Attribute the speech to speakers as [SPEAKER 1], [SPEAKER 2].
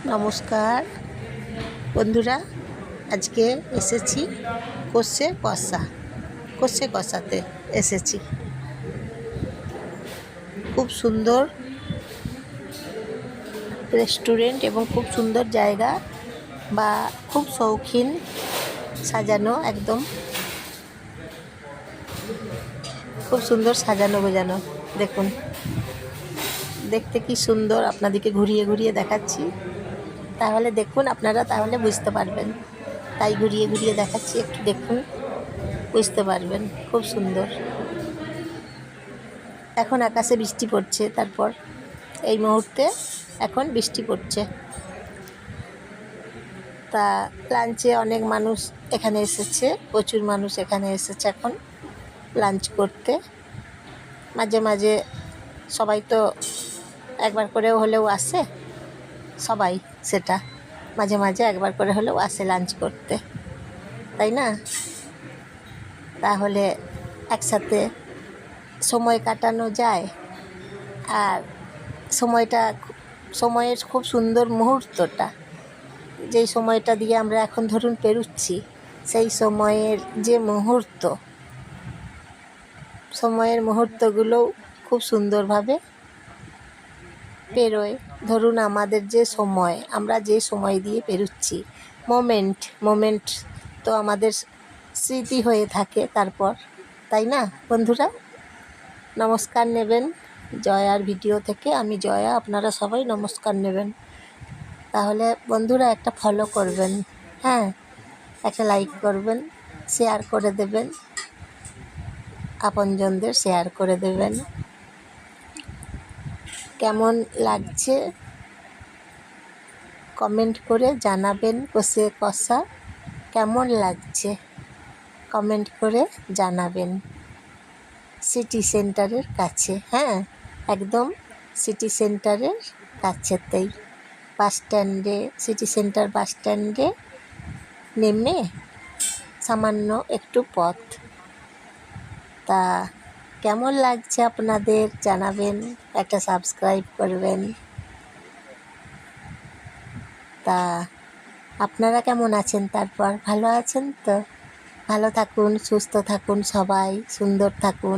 [SPEAKER 1] নমস্কার বন্ধুরা, আজকে এসেছি কষে কষাতে এসেছি। খুব সুন্দর রেস্টুরেন্ট এবং খুব সুন্দর জায়গা, বা খুব শৌখিন সাজানো, একদম খুব সুন্দর সাজানো গোজানো। দেখুন, দেখতে কি সুন্দর, আপনাদেরকে ঘুরিয়ে ঘুরিয়ে দেখাচ্ছি। তাহলে দেখুন, আপনারা তাহলে বুঝতে পারবেন। তাই ঘুরিয়ে ঘুরিয়ে দেখাচ্ছি, একটু দেখুন, বুঝতে পারবেন। খুব সুন্দর। এখন আকাশে বৃষ্টি পড়ছে, তারপর এই মুহূর্তে এখন বৃষ্টি পড়ছে। তা লাঞ্চে অনেক মানুষ এখানে এসেছে, প্রচুর মানুষ এখানে এসেছে এখন লাঞ্চ করতে। মাঝে মাঝে সবাই তো একবার করেও হলেও আসে, সবাই সেটা মাঝে মাঝে একবার করে হলেও আসে লাঞ্চ করতে, তাই না? তাহলে একসাথে সময় কাটানো যায়। আর সময়ের খুব সুন্দর মুহূর্তটা, যেই সময়টা দিয়ে আমরা এখন ধরুন পেরুচ্ছি, সেই সময়ের যে সময়ের মুহূর্তগুলোও খুব সুন্দরভাবে পেরোয়। ধরুন আমাদের যে সময়, আমরা যে সময় দিয়ে পেরুচ্ছি, মোমেন্ট তো আমাদের স্মৃতি হয়ে থাকে তারপর, তাই না বন্ধুরা? নমস্কার নেবেন জয়ার ভিডিও থেকে। আমি জয়া, আপনারা সবাই নমস্কার নেবেন। তাহলে বন্ধুরা একটা ফলো করবেন, হ্যাঁ, একটা লাইক করবেন, শেয়ার করে দেবেন, আপনজনদের শেয়ার করে দেবেন। কেমন লাগছে কমেন্ট করে জানাবেন। কষা কেমন লাগছে কমেন্ট করে জানাবেন। সিটি সেন্টারের কাছে, হ্যাঁ, একদম সিটি সেন্টারের কাছেতেই, সিটি সেন্টার বাস স্ট্যান্ডে নেমে সামান্য একটু পথ। তা কেমন লাগছে আপনাদের জানাবেন, একটা সাবস্ক্রাইব করবেন। তা আপনারা কেমন আছেন? তারপর ভালো আছেন তো? ভালো থাকুন, সুস্থ থাকুন, সবাই সুন্দর থাকুন।